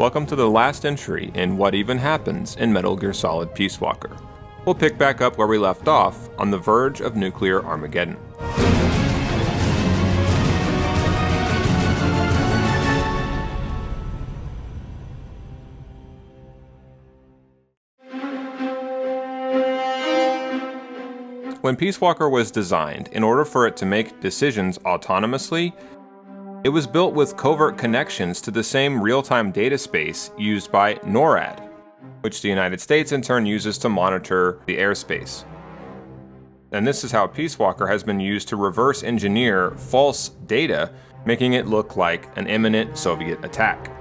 Welcome to the last entry in What Even Happens in Metal Gear Solid Peace Walker. We'll pick back up where we left off, on the verge of nuclear Armageddon. When Peace Walker was designed, in order for it to make decisions autonomously, it was built with covert connections to the same real-time data space used by NORAD, which the United States in turn uses to monitor the airspace. And this is how Peace Walker has been used to reverse engineer false data, making it look like an imminent Soviet attack.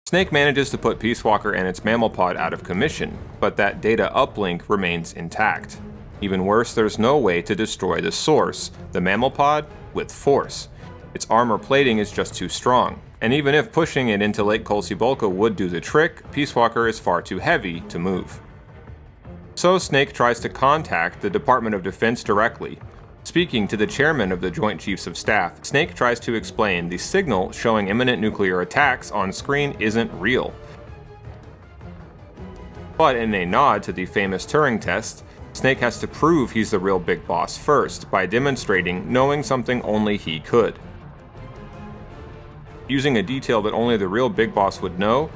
Snake manages to put Peace Walker and its mammal pod out of commission, but that data uplink remains intact. Even worse, there's no way to destroy the source, the mammal pod, with force. Its armor plating is just too strong, and even if pushing it into Lake Kolsibolka would do the trick, Peace Walker is far too heavy to move. So Snake tries to contact the Department of Defense directly. Speaking to the chairman of the Joint Chiefs of Staff, Snake tries to explain the signal showing imminent nuclear attacks on screen isn't real. But in a nod to the famous Turing test, Snake has to prove he's the real big boss first by demonstrating knowing something only he could. Using a detail that only the real big boss would know,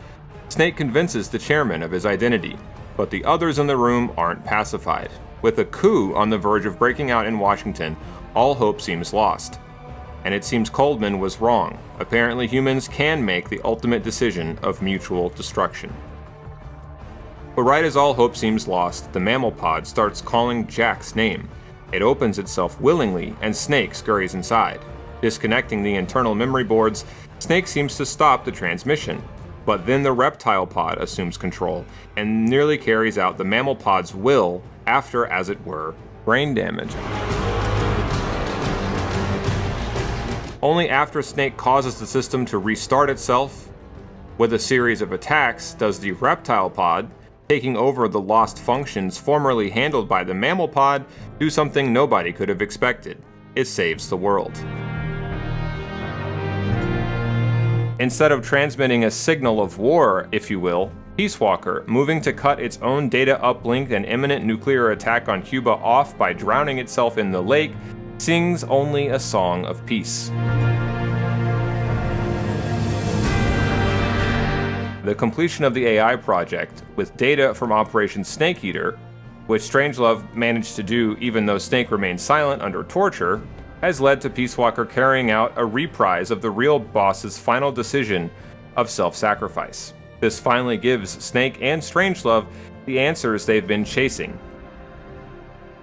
Snake convinces the chairman of his identity, but the others in the room aren't pacified. With a coup on the verge of breaking out in Washington, all hope seems lost. And it seems Coldman was wrong. Apparently humans can make the ultimate decision of mutual destruction. But right as all hope seems lost, the mammal pod starts calling Jack's name. It opens itself willingly, and Snake scurries inside. Disconnecting the internal memory boards, Snake seems to stop the transmission. But then the reptile pod assumes control, and nearly carries out the mammal pod's will after, as it were, brain damage. Only after Snake causes the system to restart itself with a series of attacks does the reptile pod, taking over the lost functions formerly handled by the mammal pod, do something nobody could have expected. It saves the world. Instead of transmitting a signal of war, if you will, Peace Walker, moving to cut its own data uplink and imminent nuclear attack on Cuba off by drowning itself in the lake, sings only a song of peace. The completion of the AI project, with data from Operation Snake Eater, which Strangelove managed to do even though Snake remained silent under torture, has led to Peace Walker carrying out a reprise of the real boss's final decision of self-sacrifice. This finally gives Snake and Strangelove the answers they've been chasing.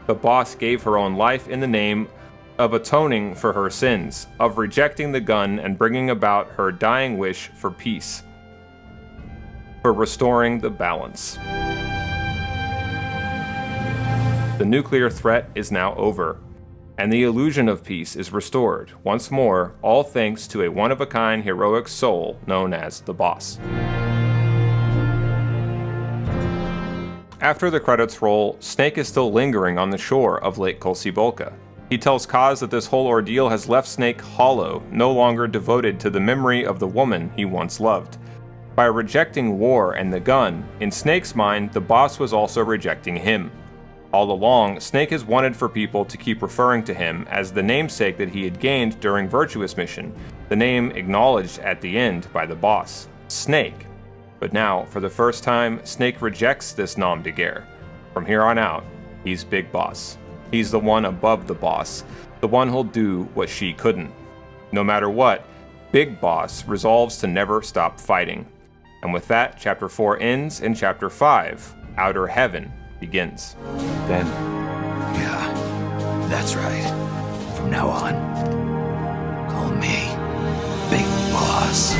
The boss gave her own life in the name of atoning for her sins, of rejecting the gun and bringing about her dying wish for peace, for restoring the balance. The nuclear threat is now over, and the illusion of peace is restored, once more, all thanks to a one-of-a-kind heroic soul known as the Boss. After the credits roll, Snake is still lingering on the shore of Lake Kolsibolka. He tells Kaz that this whole ordeal has left Snake hollow, no longer devoted to the memory of the woman he once loved. By rejecting war and the gun, in Snake's mind, the Boss was also rejecting him. All along, Snake has wanted for people to keep referring to him as the namesake that he had gained during Virtuous Mission, the name acknowledged at the end by the Boss, Snake. But now, for the first time, Snake rejects this nom de guerre. From here on out, he's Big Boss. He's the one above the Boss, the one who'll do what she couldn't. No matter what, Big Boss resolves to never stop fighting. And with that, Chapter 4 ends, and Chapter 5, Outer Heaven, begins. Then, yeah, that's right. From now on, call me Big Boss.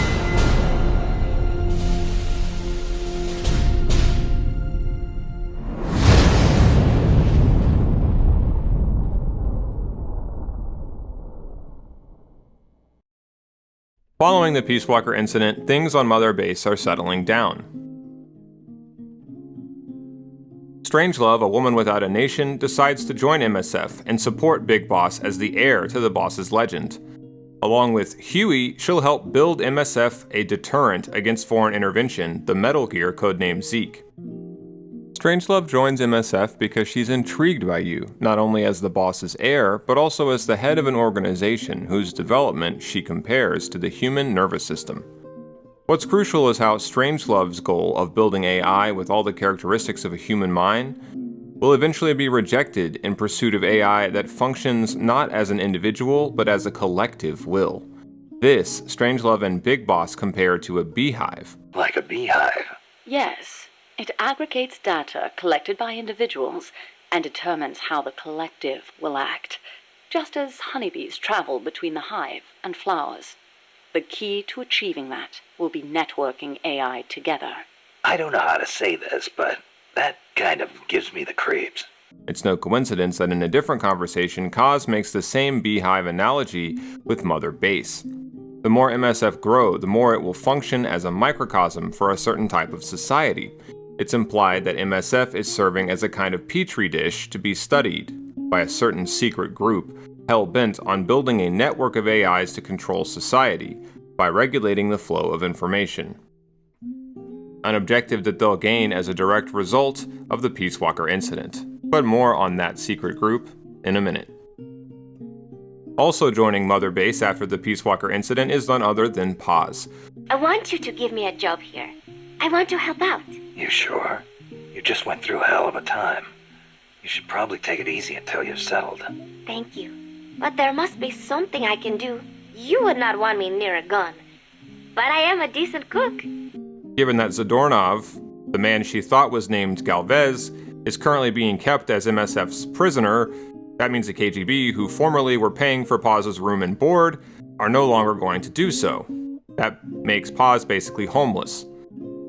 Following the Peace Walker incident, things on Mother Base are settling down. Strangelove, a woman without a nation, decides to join MSF and support Big Boss as the heir to the Boss's legend. Along with Huey, she'll help build MSF a deterrent against foreign intervention, the Metal Gear codenamed Zeke. Strangelove joins MSF because she's intrigued by you, not only as the boss's heir, but also as the head of an organization whose development she compares to the human nervous system. What's crucial is how Strangelove's goal of building AI with all the characteristics of a human mind will eventually be rejected in pursuit of AI that functions not as an individual, but as a collective will. This, Strangelove and Big Boss compare to a beehive. Like a beehive? Yes. It aggregates data collected by individuals and determines how the collective will act, just as honeybees travel between the hive and flowers. The key to achieving that will be networking AI together. I don't know how to say this, but that kind of gives me the creeps. It's no coincidence that in a different conversation, Kaz makes the same beehive analogy with Mother Base. The more MSF grow, the more it will function as a microcosm for a certain type of society. It's implied that MSF is serving as a kind of petri dish to be studied by a certain secret group hell-bent on building a network of AIs to control society by regulating the flow of information. An objective that they'll gain as a direct result of the Peace Walker incident. But more on that secret group in a minute. Also joining Mother Base after the Peace Walker incident is none other than Paz. I want you to give me a job here. I want to help out. You sure? You just went through a hell of a time. You should probably take it easy until you're settled. Thank you. But there must be something I can do. You would not want me near a gun. But I am a decent cook. Given that Zadornov, the man she thought was named Galvez, is currently being kept as MSF's prisoner, that means the KGB, who formerly were paying for Paz's room and board, are no longer going to do so. That makes Paz basically homeless.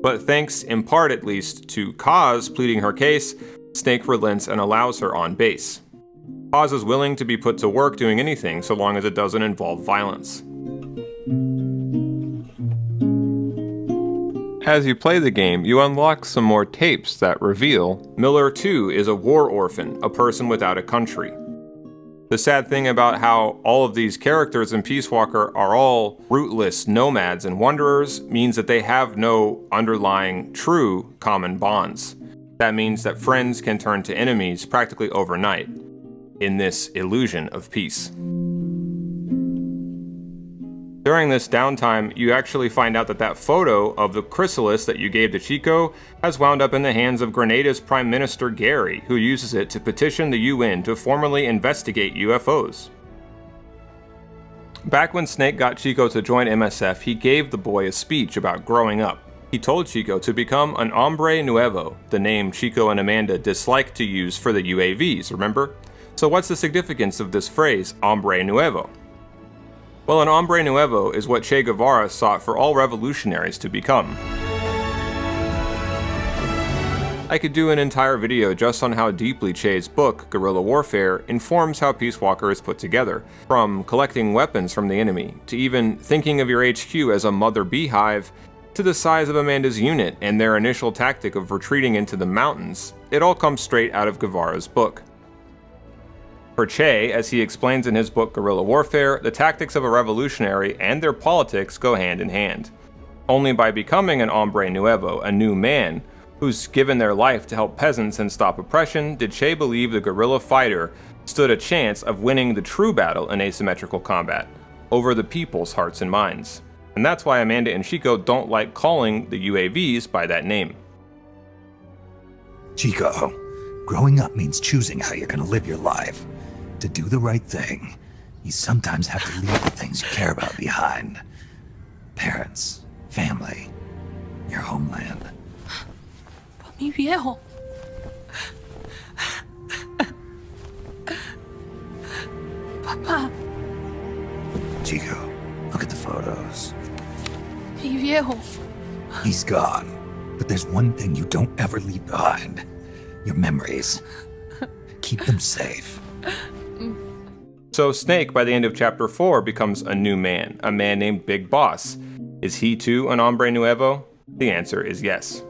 But thanks, in part at least, to Kaz pleading her case, Snake relents and allows her on base. Paz is willing to be put to work doing anything so long as it doesn't involve violence. As you play the game, you unlock some more tapes that reveal Miller too is a war orphan, a person without a country. The sad thing about how all of these characters in Peace Walker are all rootless nomads and wanderers means that they have no underlying true common bonds. That means that friends can turn to enemies practically overnight in this illusion of peace. During this downtime, you actually find out that photo of the chrysalis that you gave to Chico has wound up in the hands of Grenada's Prime Minister Gary, who uses it to petition the UN to formally investigate UFOs. Back when Snake got Chico to join MSF, he gave the boy a speech about growing up. He told Chico to become an hombre nuevo, the name Chico and Amanda disliked to use for the UAVs, remember? So what's the significance of this phrase, hombre nuevo? Well, an hombre nuevo is what Che Guevara sought for all revolutionaries to become. I could do an entire video just on how deeply Che's book, Guerrilla Warfare, informs how Peace Walker is put together, from collecting weapons from the enemy, to even thinking of your HQ as a mother beehive, to the size of Amanda's unit and their initial tactic of retreating into the mountains. It all comes straight out of Guevara's book. For Che, as he explains in his book Guerrilla Warfare, the tactics of a revolutionary and their politics go hand in hand. Only by becoming an hombre nuevo, a new man, who's given their life to help peasants and stop oppression, did Che believe the guerrilla fighter stood a chance of winning the true battle in asymmetrical combat, over the people's hearts and minds. And that's why Amanda and Chico don't like calling the UAVs by that name. Chico, growing up means choosing how you're gonna live your life. To do the right thing, you sometimes have to leave the things you care about behind. Parents, family, your homeland. Mi viejo. Papá. Chico, look at the photos. Mi viejo. He's gone, but there's one thing you don't ever leave behind. Your memories. Keep them safe. So Snake, by the end of Chapter 4, becomes a new man, a man named Big Boss. Is he too an hombre nuevo? The answer is yes.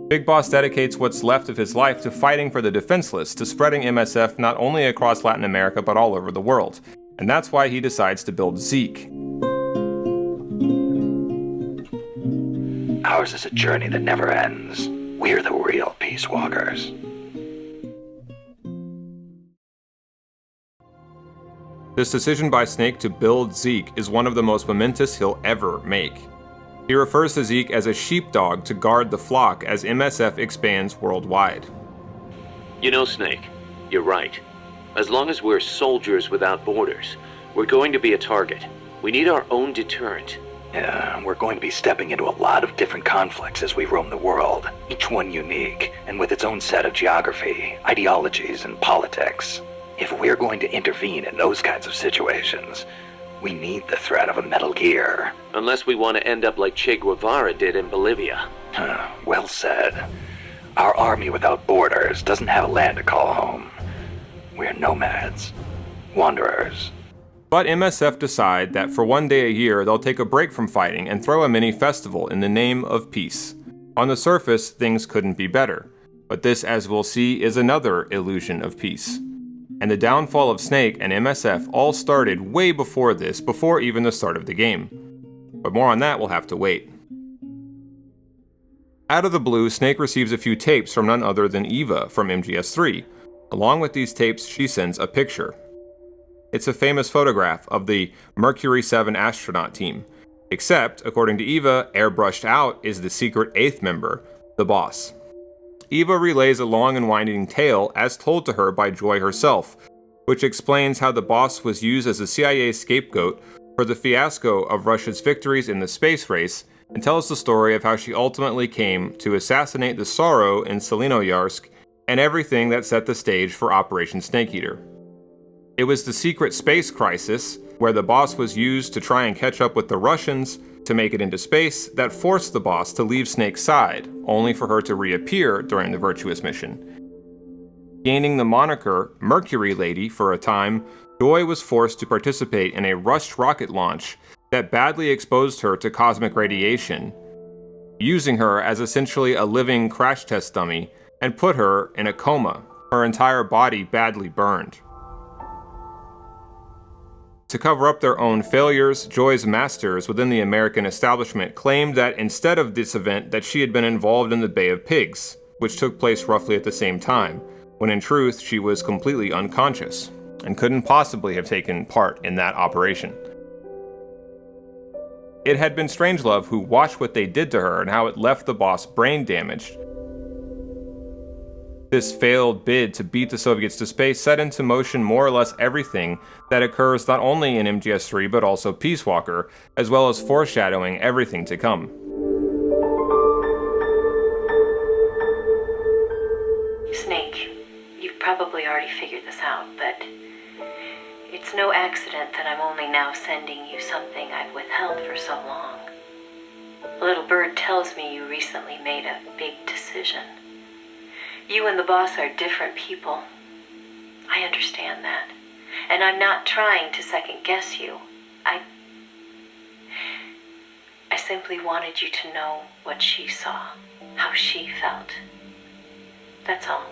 Big Boss dedicates what's left of his life to fighting for the defenseless, to spreading MSF not only across Latin America but all over the world. And that's why he decides to build Zeke. Ours is a journey that never ends. We're the real Peace Walkers. This decision by Snake to build Zeke is one of the most momentous he'll ever make. He refers to Zeke as a sheepdog to guard the flock as MSF expands worldwide. You know, Snake, you're right. As long as we're soldiers without borders, we're going to be a target. We need our own deterrent. Yeah, we're going to be stepping into a lot of different conflicts as we roam the world, each one unique, and with its own set of geography, ideologies, and politics. If we're going to intervene in those kinds of situations, we need the threat of a Metal Gear. Unless we want to end up like Che Guevara did in Bolivia. Well said. Our army without borders doesn't have a land to call home. We're nomads, wanderers. But MSF decide that for one day a year they'll take a break from fighting and throw a mini festival in the name of peace. On the surface, things couldn't be better, but this, as we'll see, is another illusion of peace. And the downfall of Snake and MSF all started way before this, before even the start of the game. But more on that will have to wait. Out of the blue, Snake receives a few tapes from none other than Eva from MGS3. Along with these tapes, she sends a picture. It's a famous photograph of the Mercury 7 astronaut team. Except, according to Eva, airbrushed out is the secret 8th member, the boss. Eva relays a long and winding tale as told to her by Joy herself, which explains how the boss was used as a CIA scapegoat for the fiasco of Russia's victories in the space race, and tells the story of how she ultimately came to assassinate the Sorrow in Selenoyarsk and everything that set the stage for Operation Snake Eater. It was the secret space crisis, where the boss was used to try and catch up with the Russians to make it into space, that forced the boss to leave Snake's side, only for her to reappear during the Virtuous mission. Gaining the moniker Mercury Lady for a time, Joy was forced to participate in a rushed rocket launch that badly exposed her to cosmic radiation, using her as essentially a living crash test dummy, and put her in a coma, her entire body badly burned. To cover up their own failures, Joy's masters within the American establishment claimed that instead of this event that she had been involved in the Bay of Pigs, which took place roughly at the same time, when in truth she was completely unconscious, and couldn't possibly have taken part in that operation. It had been Strangelove who watched what they did to her and how it left the boss brain damaged. This failed bid to beat the Soviets to space set into motion more or less everything that occurs not only in MGS3 but also Peace Walker, as well as foreshadowing everything to come. Snake, you've probably already figured this out, but it's no accident that I'm only now sending you something I've withheld for so long. A little bird tells me you recently made a big decision. You and the boss are different people. I understand that. And I'm not trying to second guess you. I simply wanted you to know what she saw, how she felt. That's all.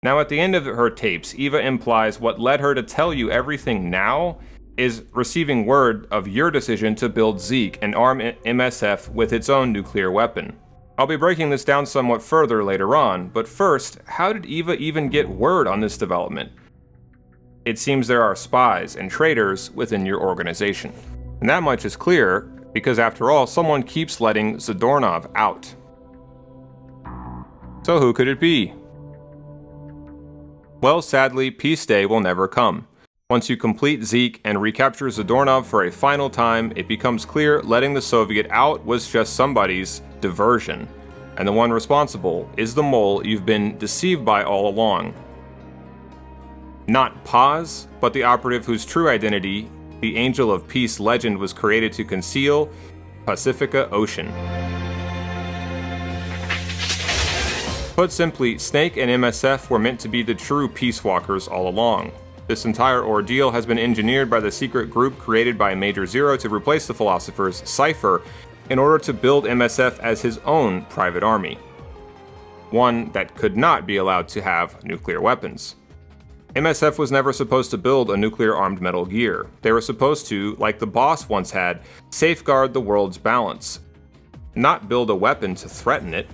Now at the end of her tapes, Eva implies what led her to tell you everything now is receiving word of your decision to build Zeke and arm MSF with its own nuclear weapon. I'll be breaking this down somewhat further later on, but first, how did Eva even get word on this development? It seems there are spies and traitors within your organization. And that much is clear, because after all, someone keeps letting Zadornov out. So who could it be? Well, sadly, Peace Day will never come. Once you complete Zeke and recapture Zadornov for a final time, it becomes clear letting the Soviet out was just somebody's diversion, and the one responsible is the mole you've been deceived by all along. Not Paz, but the operative whose true identity the Angel of Peace legend was created to conceal, Pacifica Ocean. Put simply, Snake and MSF were meant to be the true Peace Walkers all along. This entire ordeal has been engineered by the secret group created by Major Zero to replace the philosophers CIPHER in order to build MSF as his own private army. One that could not be allowed to have nuclear weapons. MSF was never supposed to build a nuclear-armed Metal Gear. They were supposed to, like the boss once had, safeguard the world's balance, not build a weapon to threaten it.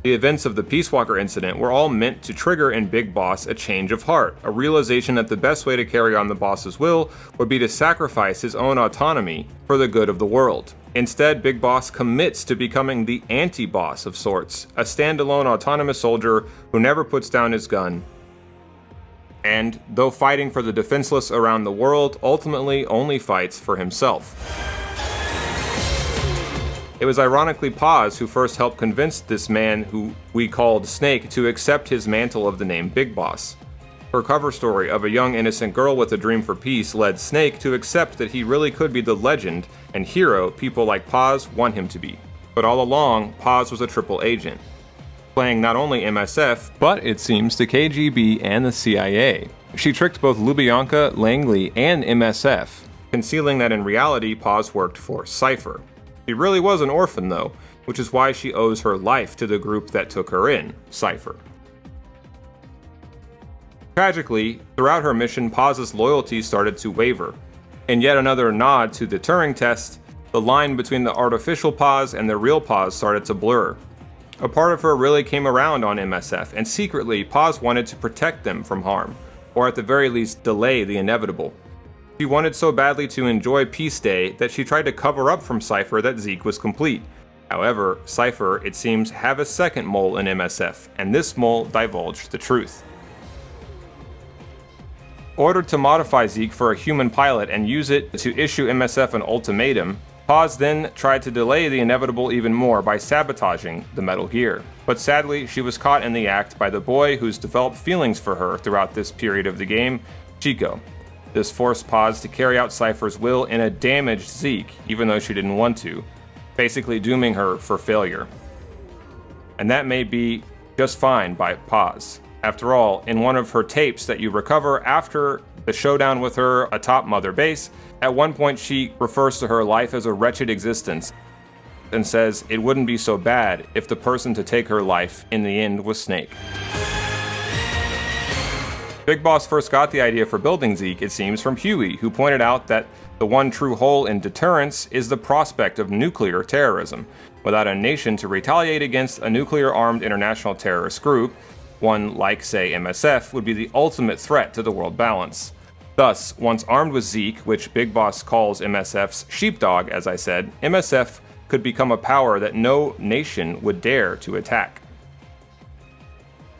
The events of the Peace Walker incident were all meant to trigger in Big Boss a change of heart, a realization that the best way to carry on the boss's will would be to sacrifice his own autonomy for the good of the world. Instead, Big Boss commits to becoming the anti-boss of sorts, a standalone autonomous soldier who never puts down his gun, and, though fighting for the defenseless around the world, ultimately only fights for himself. It was ironically Paz who first helped convince this man who we called Snake to accept his mantle of the name Big Boss. Her cover story of a young innocent girl with a dream for peace led Snake to accept that he really could be the legend and hero people like Paz want him to be. But all along, Paz was a triple agent, playing not only MSF, but it seems the KGB and the CIA. She tricked both Lubyanka, Langley, and MSF, concealing that in reality Paz worked for CIPHER. She really was an orphan though, which is why she owes her life to the group that took her in, CIPHER. Tragically, throughout her mission, Paz's loyalty started to waver. In yet another nod to the Turing test, the line between the artificial Paz and the real Paz started to blur. A part of her really came around on MSF, and secretly, Paz wanted to protect them from harm, or at the very least delay the inevitable. She wanted so badly to enjoy Peace Day that she tried to cover up from CIPHER that Zeke was complete. However, CIPHER, it seems, have a second mole in MSF, and this mole divulged the truth. Ordered to modify Zeke for a human pilot and use it to issue MSF an ultimatum, Paz then tried to delay the inevitable even more by sabotaging the Metal Gear. But sadly, she was caught in the act by the boy who's developed feelings for her throughout this period of the game, Chico. This forced Paz to carry out CIPHER's will in a damaged Zeke, even though she didn't want to, basically dooming her for failure. And that may be just fine by Paz. After all, in one of her tapes that you recover after the showdown with her atop Mother Base, at one point she refers to her life as a wretched existence and says it wouldn't be so bad if the person to take her life in the end was Snake. Big Boss first got the idea for building Zeke, it seems, from Huey, who pointed out that the one true hole in deterrence is the prospect of nuclear terrorism. Without a nation to retaliate against a nuclear-armed international terrorist group, one like, say, MSF, would be the ultimate threat to the world balance. Thus, once armed with Zeke, which Big Boss calls MSF's sheepdog, as I said, MSF could become a power that no nation would dare to attack.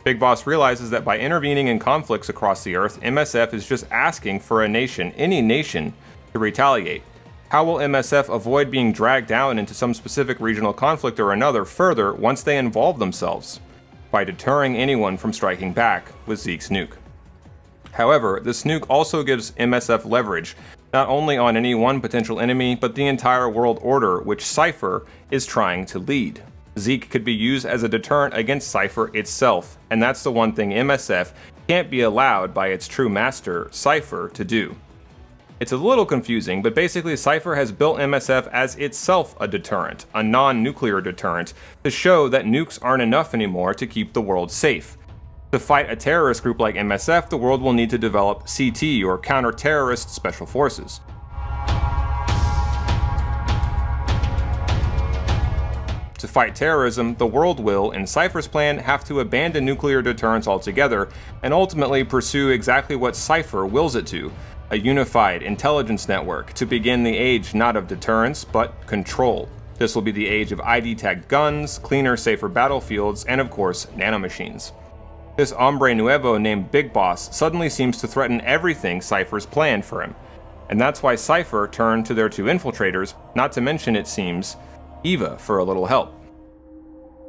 Big Boss realizes that by intervening in conflicts across the Earth, MSF is just asking for a nation, any nation, to retaliate. How will MSF avoid being dragged down into some specific regional conflict or another further once they involve themselves? By deterring anyone from striking back with Zeke's nuke. However, this nuke also gives MSF leverage, not only on any one potential enemy, but the entire world order which CIPHER is trying to lead. Zeke could be used as a deterrent against CIPHER itself, and that's the one thing MSF can't be allowed by its true master, CIPHER, to do. It's a little confusing, but basically CIPHER has built MSF as itself a deterrent, a non-nuclear deterrent, to show that nukes aren't enough anymore to keep the world safe. To fight a terrorist group like MSF, the world will need to develop CT, or Counter-Terrorist Special Forces. To fight terrorism, the world will, in CIPHER's plan, have to abandon nuclear deterrence altogether, and ultimately pursue exactly what CIPHER wills it to, a unified intelligence network to begin the age not of deterrence, but control. This will be the age of ID-tagged guns, cleaner, safer battlefields, and of course, nanomachines. This hombre nuevo named Big Boss suddenly seems to threaten everything CIPHER's planned for him. And that's why CIPHER turned to their two infiltrators, not to mention, it seems, Eva for a little help.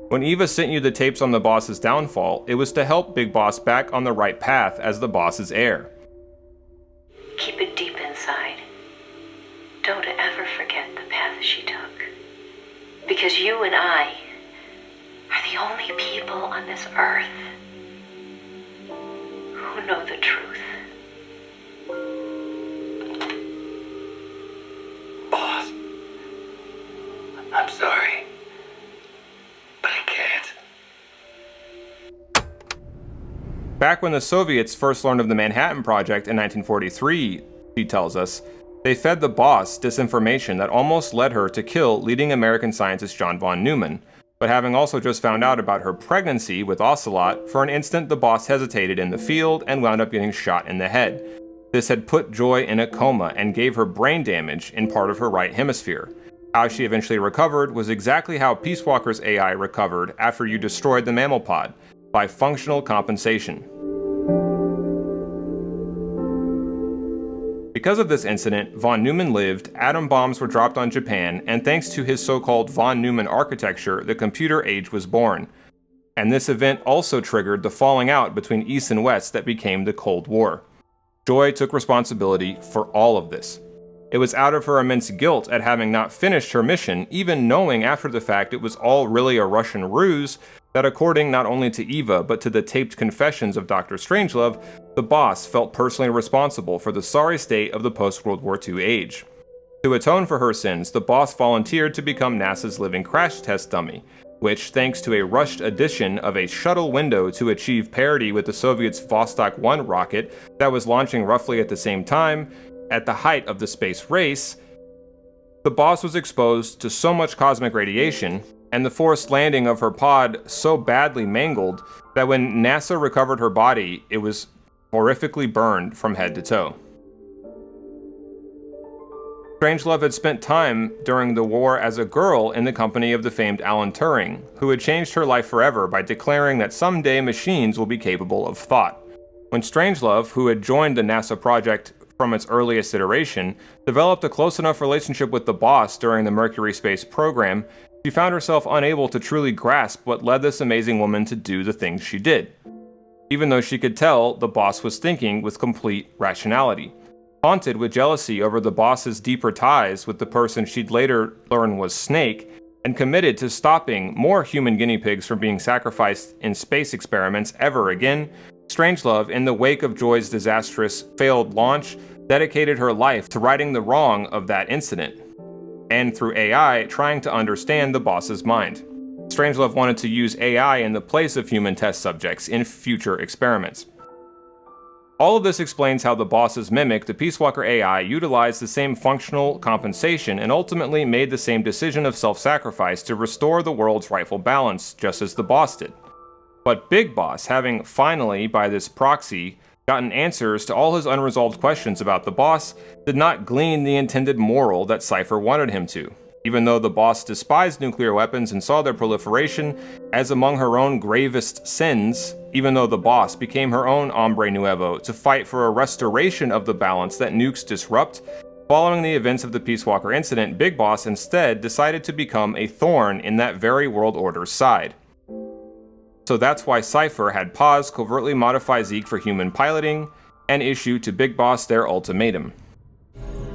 When Eva sent you the tapes on the boss's downfall, it was to help Big Boss back on the right path as the boss's heir. Keep it deep inside. Don't ever forget the path she took. Because you and I are the only people on this earth who know the truth. Boss, I'm sorry, but I can't. Back when the Soviets first learned of the Manhattan Project in 1943, she tells us, they fed the boss disinformation that almost led her to kill leading American scientist John von Neumann. But having also just found out about her pregnancy with Ocelot, for an instant the boss hesitated in the field and wound up getting shot in the head. This had put Joy in a coma and gave her brain damage in part of her right hemisphere. How she eventually recovered was exactly how Peace Walker's AI recovered after you destroyed the mammal pod, by functional compensation. Because of this incident, von Neumann lived, atom bombs were dropped on Japan, and thanks to his so-called von Neumann architecture, the computer age was born. And this event also triggered the falling out between East and West that became the Cold War. Joy took responsibility for all of this. It was out of her immense guilt at having not finished her mission, even knowing after the fact it was all really a Russian ruse, that according not only to Eva but to the taped confessions of Dr. Strangelove, the boss felt personally responsible for the sorry state of the post-World War II age. To atone for her sins, the boss volunteered to become NASA's living crash test dummy, which, thanks to a rushed addition of a shuttle window to achieve parity with the Soviets' Vostok 1 rocket that was launching roughly at the same time, at the height of the space race, the boss was exposed to so much cosmic radiation, and the forced landing of her pod so badly mangled, that when NASA recovered her body, it was horrifically burned from head to toe. Strangelove had spent time during the war as a girl in the company of the famed Alan Turing, who had changed her life forever by declaring that someday machines will be capable of thought. When Strangelove, who had joined the NASA project from its earliest iteration, developed a close enough relationship with the boss during the Mercury space program, she found herself unable to truly grasp what led this amazing woman to do the things she did. Even though she could tell the boss was thinking with complete rationality. Haunted with jealousy over the boss's deeper ties with the person she'd later learn was Snake, and committed to stopping more human guinea pigs from being sacrificed in space experiments ever again, Strangelove, in the wake of Joy's disastrous failed launch, dedicated her life to righting the wrong of that incident, and through AI, trying to understand the boss's mind. Strangelove wanted to use AI in the place of human test subjects in future experiments. All of this explains how the boss's mimic, the Peace Walker AI, utilized the same functional compensation and ultimately made the same decision of self-sacrifice to restore the world's rightful balance, just as the boss did. But Big Boss, having finally, by this proxy, gotten answers to all his unresolved questions about the boss, did not glean the intended moral that CIPHER wanted him to. Even though the boss despised nuclear weapons and saw their proliferation as among her own gravest sins, even though the boss became her own hombre nuevo to fight for a restoration of the balance that nukes disrupt, following the events of the Peace Walker incident, Big Boss instead decided to become a thorn in that very world order's side. So that's why CIPHER had Paz covertly modify Zeke for human piloting, and issue to Big Boss their ultimatum.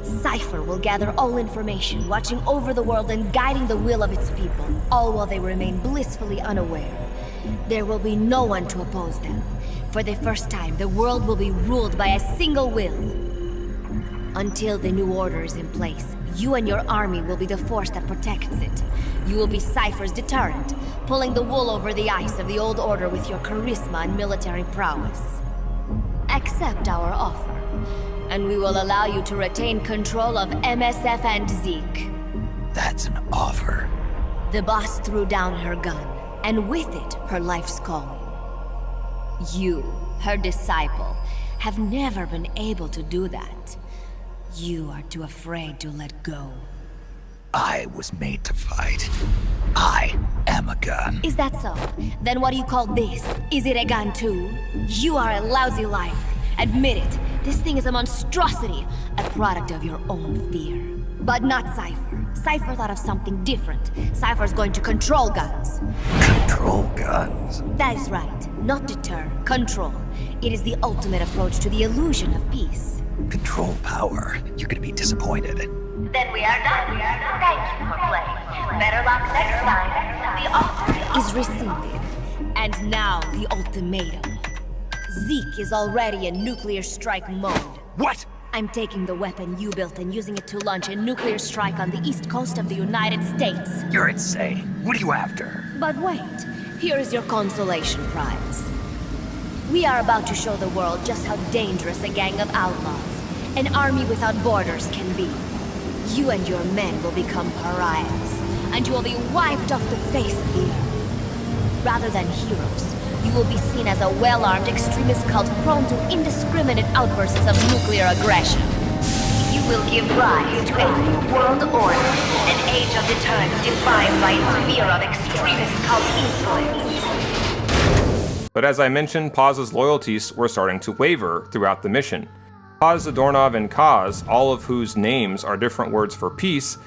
CIPHER will gather all information, watching over the world and guiding the will of its people, all while they remain blissfully unaware. There will be no one to oppose them. For the first time, the world will be ruled by a single will. Until the new order is in place, you and your army will be the force that protects it. You will be CIPHER's deterrent, pulling the wool over the eyes of the old order with your charisma and military prowess. Accept our offer, and we will allow you to retain control of MSF and Zeke. That's an offer. The boss threw down her gun, and with it, her life's calling. You, her disciple, have never been able to do that. You are too afraid to let go. I was made to fight. I am a gun. Is that so? Then what do you call this? Is it a gun too? You are a lousy liar. Admit it. This thing is a monstrosity, a product of your own fear. But not CIPHER. CIPHER thought of something different. CIPHER's going to control guns. Control guns? That is right. Not deter, control. It is the ultimate approach to the illusion of peace. Control power. You're gonna be disappointed. Then we are done. Thank you for playing. Better luck next time. The offer is rescinded. And now the ultimatum. Zeke is already in nuclear strike mode. What? I'm taking the weapon you built and using it to launch a nuclear strike on the east coast of the United States. You're insane. What are you after? But wait, here is your consolation prize. We are about to show the world just how dangerous a gang of outlaws, an army without borders, can be. You and your men will become pariahs, and you will be wiped off the face of the earth. Rather than heroes, you will be seen as a well-armed extremist cult prone to indiscriminate outbursts of nuclear aggression. You will give rise to a new world order, an age of deterrence defined by its fear of extremist cult influence. But as I mentioned, Paz's loyalties were starting to waver throughout the mission. Paz, Zadornov, and Kaz, all of whose names are different words for peace,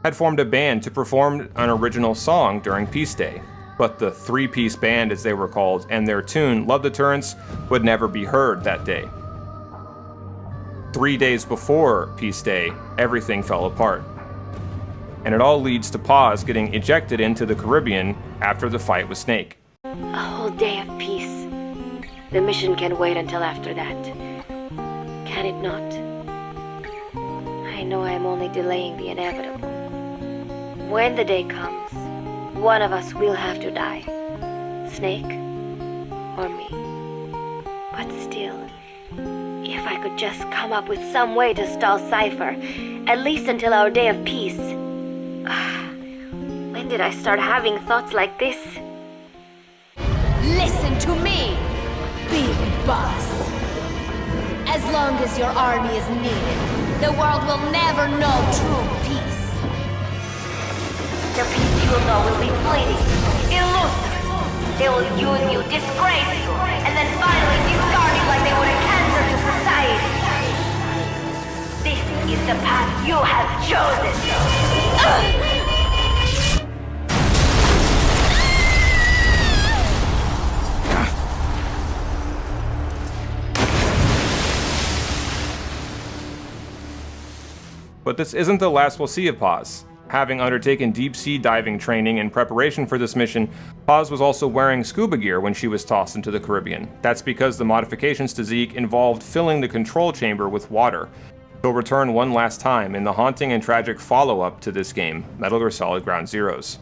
had formed a band to perform an original song during Peace Day. But the three-piece band, as they were called, and their tune, Love Deterrence, would never be heard that day. 3 days before Peace Day, everything fell apart. And it all leads to Paz getting ejected into the Caribbean after the fight with Snake. A whole day of peace. The mission can wait until after that. Can it not? I know I am only delaying the inevitable. When the day comes, one of us will have to die. Snake or me. But still, if I could just come up with some way to stall CIPHER, at least until our day of peace. When did I start having thoughts like this? Listen to me, Big Boss. As long as your army is needed, the world will never know true peace. The peace you will know will be fleeting, elusive. They will use you, disgrace you, and then finally discard you like they were a cancer to society. This is the path you have chosen. But this isn't the last we'll see of Paz. Having undertaken deep-sea diving training in preparation for this mission, Paz was also wearing scuba gear when she was tossed into the Caribbean. That's because the modifications to Zeke involved filling the control chamber with water. He'll return one last time in the haunting and tragic follow-up to this game, Metal Gear Solid Ground Zeroes.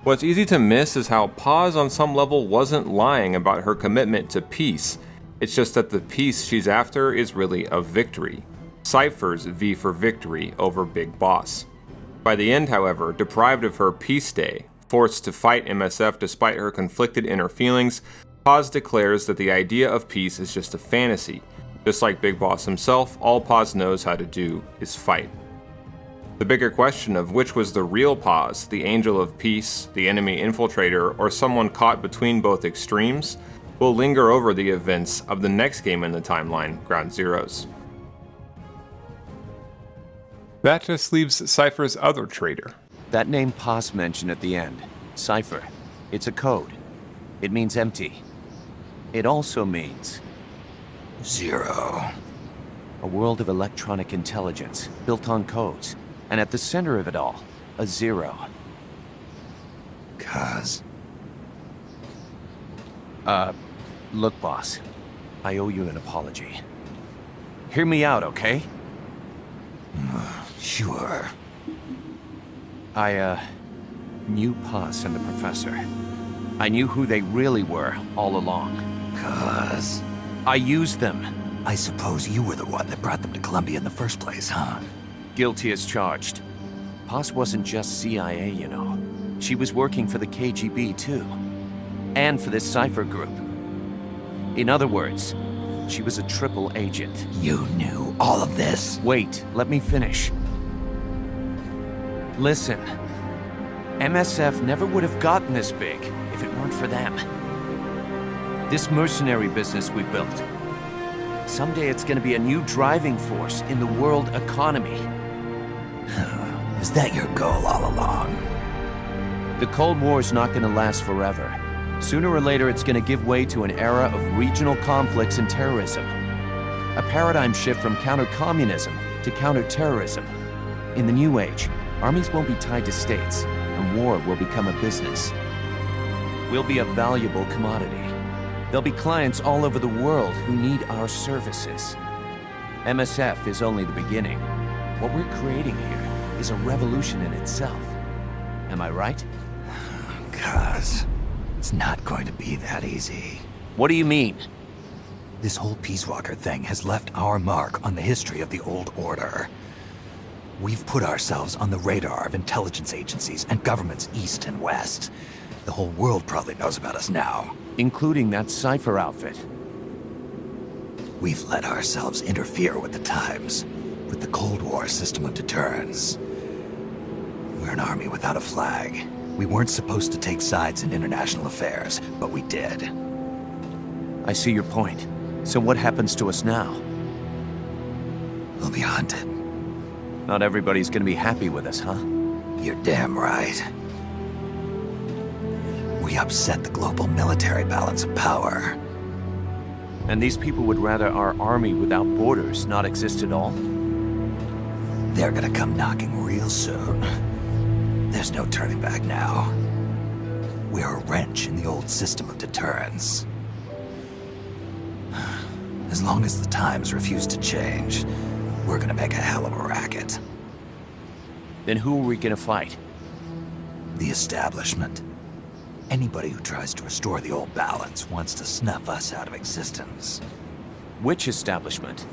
What's easy to miss is how Paz on some level wasn't lying about her commitment to peace. It's just that the peace she's after is really a victory. CIPHER's V for victory over Big Boss. By the end, however, deprived of her Peace Day, forced to fight MSF despite her conflicted inner feelings, Paz declares that the idea of peace is just a fantasy. Just like Big Boss himself, all Paz knows how to do is fight. The bigger question of which was the real Paz, the angel of peace, the enemy infiltrator, or someone caught between both extremes, will linger over the events of the next game in the timeline, Ground Zeroes. That just leaves CIPHER's other traitor. That name Paz mentioned at the end, CIPHER. It's a code. It means empty. It also means... Zero. A world of electronic intelligence, built on codes. And at the center of it all, a zero. Kaz. Look, boss. I owe you an apology. Hear me out, okay? Sure. I knew Paz and the Professor. I knew who they really were all along. Kaz. I used them. I suppose you were the one that brought them to Columbia in the first place, huh? Guilty as charged. Paz wasn't just CIA, you know. She was working for the KGB, too. And for this CIPHER group. In other words, she was a triple agent. You knew all of this? Wait, let me finish. Listen. MSF never would have gotten this big if it weren't for them. This mercenary business we built. Someday it's gonna be a new driving force in the world economy. Is that your goal all along? The Cold War's not gonna last forever. Sooner or later it's gonna give way to an era of regional conflicts and terrorism. A paradigm shift from counter-communism to counter-terrorism. In the new age, armies won't be tied to states, and war will become a business. We'll be a valuable commodity. There'll be clients all over the world who need our services. MSF is only the beginning. What we're creating here is a revolution in itself. Am I right? Kaz. It's not going to be that easy. What do you mean? This whole Peace Walker thing has left our mark on the history of the Old Order. We've put ourselves on the radar of intelligence agencies and governments east and west. The whole world probably knows about us now. Including that CIPHER outfit. We've let ourselves interfere with the times, with the Cold War system of deterrence. We're an army without a flag. We weren't supposed to take sides in international affairs, but we did. I see your point. So what happens to us now? We'll be hunted. Not everybody's gonna be happy with us, huh? You're damn right. We upset the global military balance of power. And these people would rather our army without borders not exist at all? They're gonna come knocking real soon. There's no turning back now. We're a wrench in the old system of deterrence. As long as the times refuse to change, we're gonna make a hell of a racket. Then who are we gonna fight? The establishment. Anybody who tries to restore the old balance wants to snuff us out of existence. Which establishment?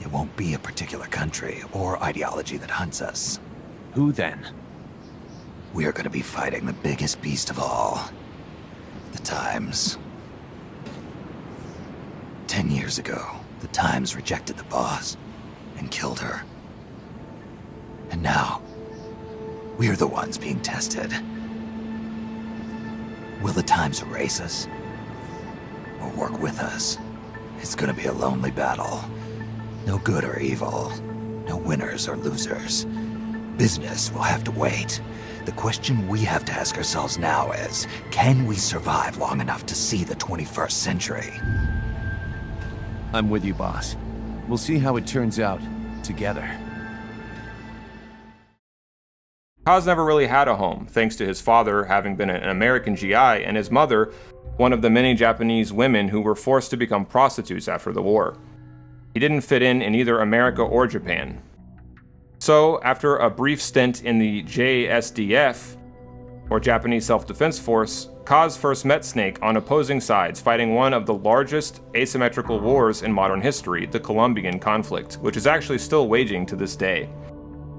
It won't be a particular country or ideology that hunts us. Who then? We are gonna be fighting the biggest beast of all. The Times. 10 years ago, the Times rejected the boss and killed her. And now, we're the ones being tested. Will the Times erase us? Or work with us? It's gonna be a lonely battle. No good or evil. No winners or losers. Business will have to wait. The question we have to ask ourselves now is, can we survive long enough to see the 21st century? I'm with you, boss. We'll see how it turns out, together. Kaz never really had a home, thanks to his father having been an American GI and his mother, one of the many Japanese women who were forced to become prostitutes after the war. He didn't fit in either America or Japan. So, after a brief stint in the JSDF, or Japanese Self-Defense Force, Kaz first met Snake on opposing sides fighting one of the largest asymmetrical wars in modern history, the Colombian conflict, which is actually still waging to this day.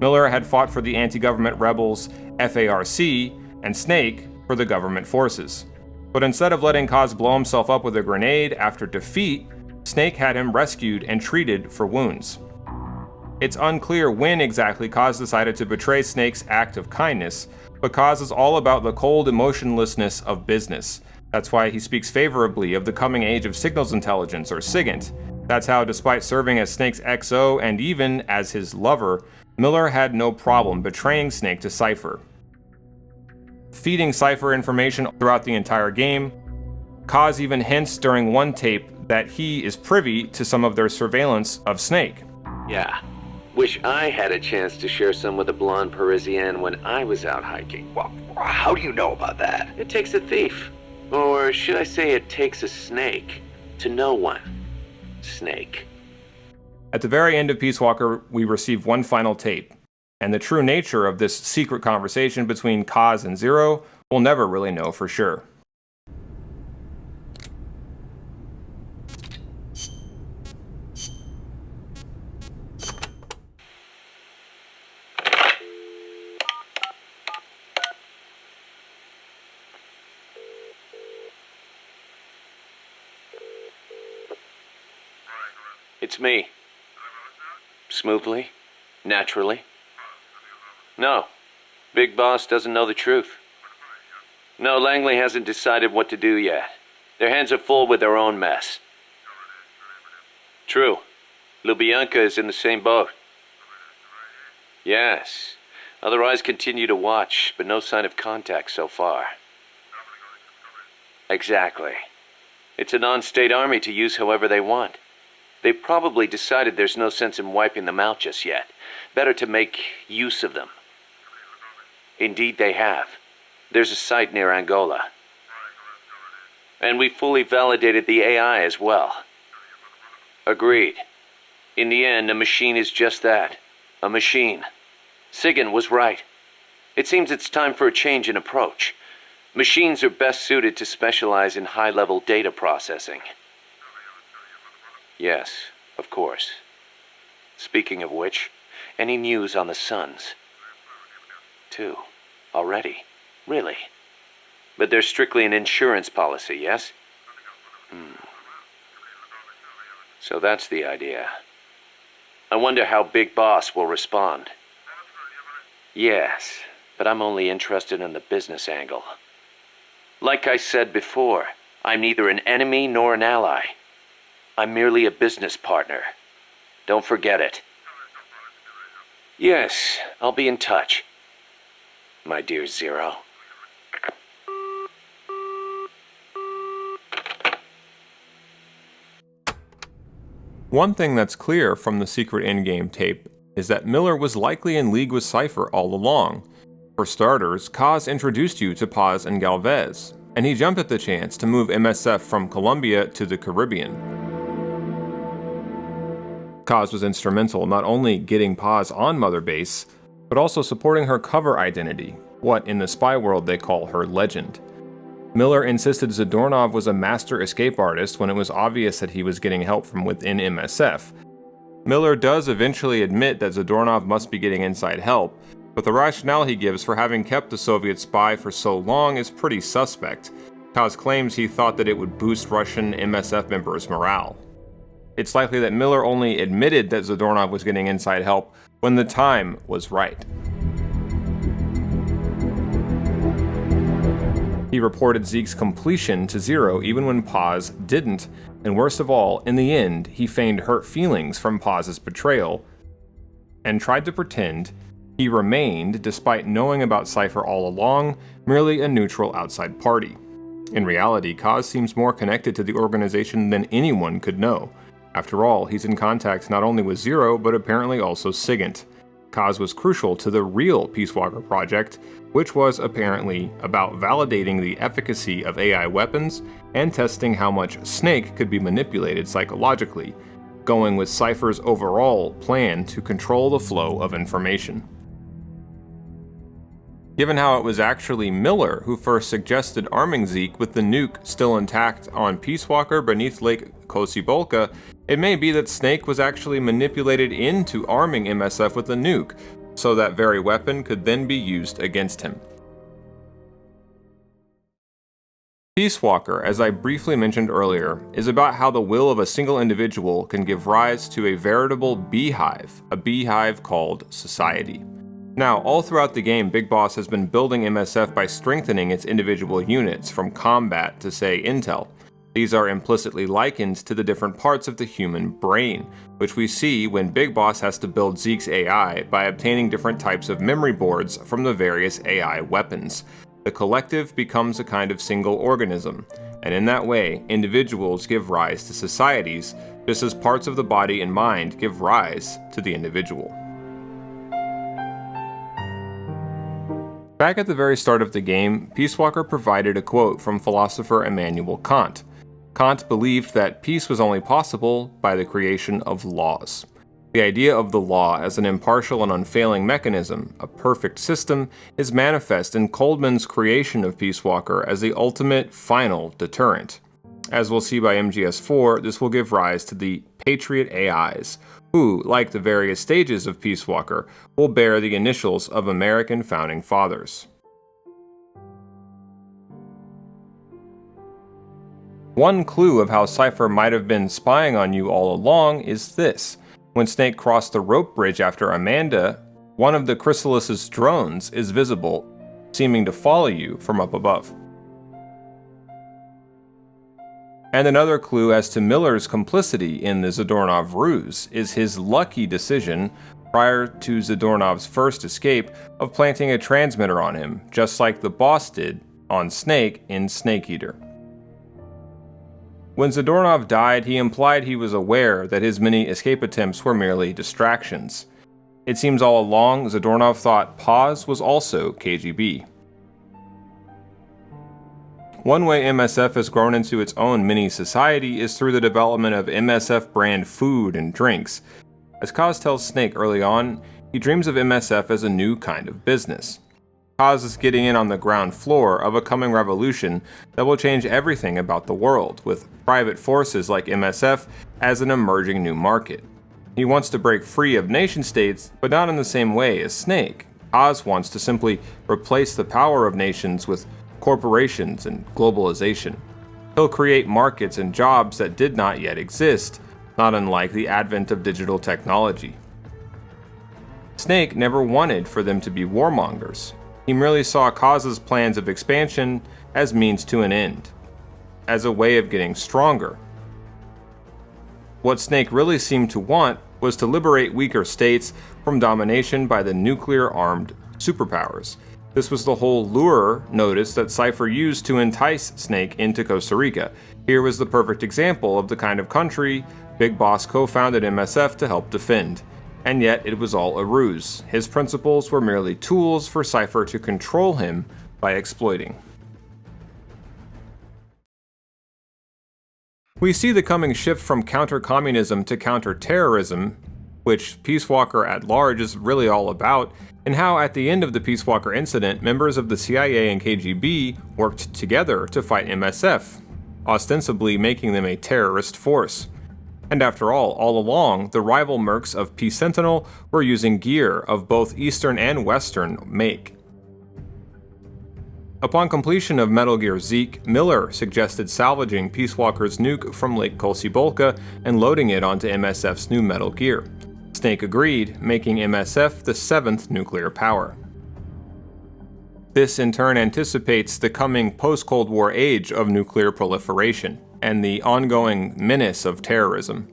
Miller had fought for the anti-government rebels FARC, and Snake for the government forces. But instead of letting Kaz blow himself up with a grenade after defeat, Snake had him rescued and treated for wounds. It's unclear when exactly Kaz decided to betray Snake's act of kindness, but Kaz is all about the cold emotionlessness of business. That's why he speaks favorably of the coming age of signals intelligence, or SIGINT. That's how, despite serving as Snake's XO and even as his lover, Miller had no problem betraying Snake to CIPHER. Feeding CIPHER information throughout the entire game, Kaz even hints during one tape that he is privy to some of their surveillance of Snake. Yeah. Wish I had a chance to share some with a blonde Parisienne when I was out hiking. Well, how do you know about that? It takes a thief. Or should I say it takes a snake to know one. Snake. At the very end of Peace Walker, we receive one final tape, and the true nature of this secret conversation between Kaz and Zero we'll never really know for sure. It's me. Smoothly? Naturally? No. Big Boss doesn't know the truth. No, Langley hasn't decided what to do yet. Their hands are full with their own mess. True. Lubyanka is in the same boat. Yes. Other eyes continue to watch, but no sign of contact so far. Exactly. It's a non-state army to use however they want. They've probably decided there's no sense in wiping them out just yet. Better to make use of them. Indeed they have. There's a site near Angola. And we fully validated the AI as well. Agreed. In the end, a machine is just that. A machine. Sigan was right. It seems it's time for a change in approach. Machines are best suited to specialize in high-level data processing. Yes, of course. Speaking of which, any news on the Suns? 2. Already? Really? But they're strictly an insurance policy, yes? So that's the idea. I wonder how Big Boss will respond. Yes, but I'm only interested in the business angle. Like I said before, I'm neither an enemy nor an ally. I'm merely a business partner. Don't forget it. Yes, I'll be in touch. My dear Zero. One thing that's clear from the secret in-game tape is that Miller was likely in league with CIPHER all along. For starters, Kaz introduced you to Paz and Galvez, and he jumped at the chance to move MSF from Colombia to the Caribbean. Kaz was instrumental not only getting Paz on Mother Base, but also supporting her cover identity, what in the spy world they call her legend. Miller insisted Zadornov was a master escape artist when it was obvious that he was getting help from within MSF. Miller does eventually admit that Zadornov must be getting inside help, but the rationale he gives for having kept the Soviet spy for so long is pretty suspect. Kaz claims he thought that it would boost Russian MSF members' morale. It's likely that Miller only admitted that Zadornov was getting inside help when the time was right. He reported Zeke's completion to Zero even when Paz didn't, and worst of all, in the end, he feigned hurt feelings from Paz's betrayal, and tried to pretend he remained, despite knowing about CIPHER all along, merely a neutral outside party. In reality, Kaz seems more connected to the organization than anyone could know. After all, he's in contact not only with Zero, but apparently also SIGINT. Kaz was crucial to the real Peace Walker project, which was apparently about validating the efficacy of AI weapons and testing how much Snake could be manipulated psychologically, going with CIPHER's overall plan to control the flow of information. Given how it was actually Miller who first suggested arming Zeke with the nuke still intact on Peace Walker beneath Lake Cecibolka, it may be that Snake was actually manipulated into arming MSF with the nuke, so that very weapon could then be used against him. Peace Walker, as I briefly mentioned earlier, is about how the will of a single individual can give rise to a veritable beehive, a beehive called society. Now, all throughout the game, Big Boss has been building MSF by strengthening its individual units, from combat to, say, intel. These are implicitly likened to the different parts of the human brain, which we see when Big Boss has to build Zeke's AI by obtaining different types of memory boards from the various AI weapons. The collective becomes a kind of single organism, and in that way, individuals give rise to societies, just as parts of the body and mind give rise to the individual. Back at the very start of the game, Peace Walker provided a quote from philosopher Immanuel Kant. Kant believed that peace was only possible by the creation of laws. The idea of the law as an impartial and unfailing mechanism, a perfect system, is manifest in Coldman's creation of Peace Walker as the ultimate, final deterrent. As we'll see by MGS 4, this will give rise to the Patriot AIs, who, like the various stages of Peace Walker, will bear the initials of American founding fathers. One clue of how CIPHER might have been spying on you all along is this. When Snake crossed the rope bridge after Amanda, one of the Chrysalis's drones is visible, seeming to follow you from up above. And another clue as to Miller's complicity in the Zadornov ruse is his lucky decision, prior to Zadornov's first escape, of planting a transmitter on him, just like the boss did on Snake in Snake Eater. When Zadornov died, he implied he was aware that his many escape attempts were merely distractions. It seems all along Zadornov thought Paz was also KGB. One way MSF has grown into its own mini-society is through the development of MSF brand food and drinks. As Kaz tells Snake early on, he dreams of MSF as a new kind of business. Kaz is getting in on the ground floor of a coming revolution that will change everything about the world, with private forces like MSF as an emerging new market. He wants to break free of nation-states, but not in the same way as Snake. Kaz wants to simply replace the power of nations with corporations and globalization. He'll create markets and jobs that did not yet exist, not unlike the advent of digital technology. Snake never wanted for them to be warmongers. He merely saw Kaz's plans of expansion as means to an end, as a way of getting stronger. What Snake really seemed to want was to liberate weaker states from domination by the nuclear-armed superpowers. This was the whole lure notice that CIPHER used to entice Snake into Costa Rica. Here was the perfect example of the kind of country Big Boss co-founded MSF to help defend. And yet it was all a ruse. His principles were merely tools for CIPHER to control him by exploiting. We see the coming shift from counter-communism to counter-terrorism, which Peace Walker at large is really all about, and how at the end of the Peace Walker incident, members of the CIA and KGB worked together to fight MSF, ostensibly making them a terrorist force. And after all along, the rival mercs of Peace Sentinel were using gear of both Eastern and Western make. Upon completion of Metal Gear Zeke, Miller suggested salvaging Peace Walker's nuke from Lake Kolsibolka and loading it onto MSF's new Metal Gear. Snake agreed, making MSF the 7th nuclear power. This in turn anticipates the coming post-Cold War age of nuclear proliferation and the ongoing menace of terrorism.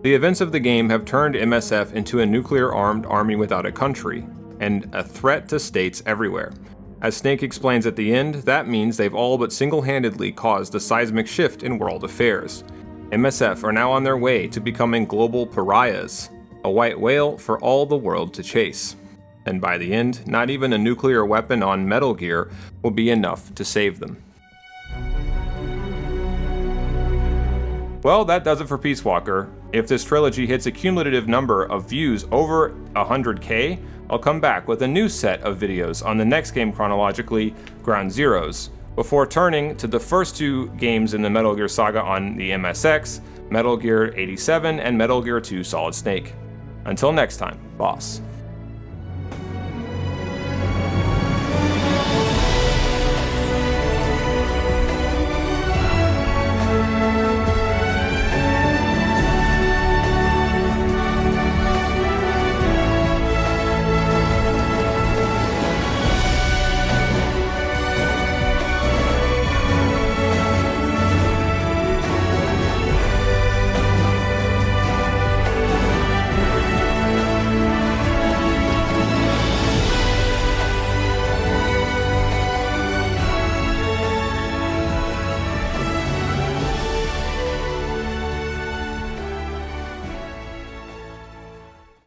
The events of the game have turned MSF into a nuclear-armed army without a country, and a threat to states everywhere. As Snake explains at the end, that means they've all but single-handedly caused a seismic shift in world affairs. MSF are now on their way to becoming global pariahs, a white whale for all the world to chase. And by the end, not even a nuclear weapon on Metal Gear will be enough to save them. Well, that does it for Peace Walker. If this trilogy hits a cumulative number of views over 100k, I'll come back with a new set of videos on the next game chronologically, Ground Zeroes, before turning to the first 2 games in the Metal Gear saga on the MSX, Metal Gear 87 and Metal Gear 2 Solid Snake. Until next time, boss.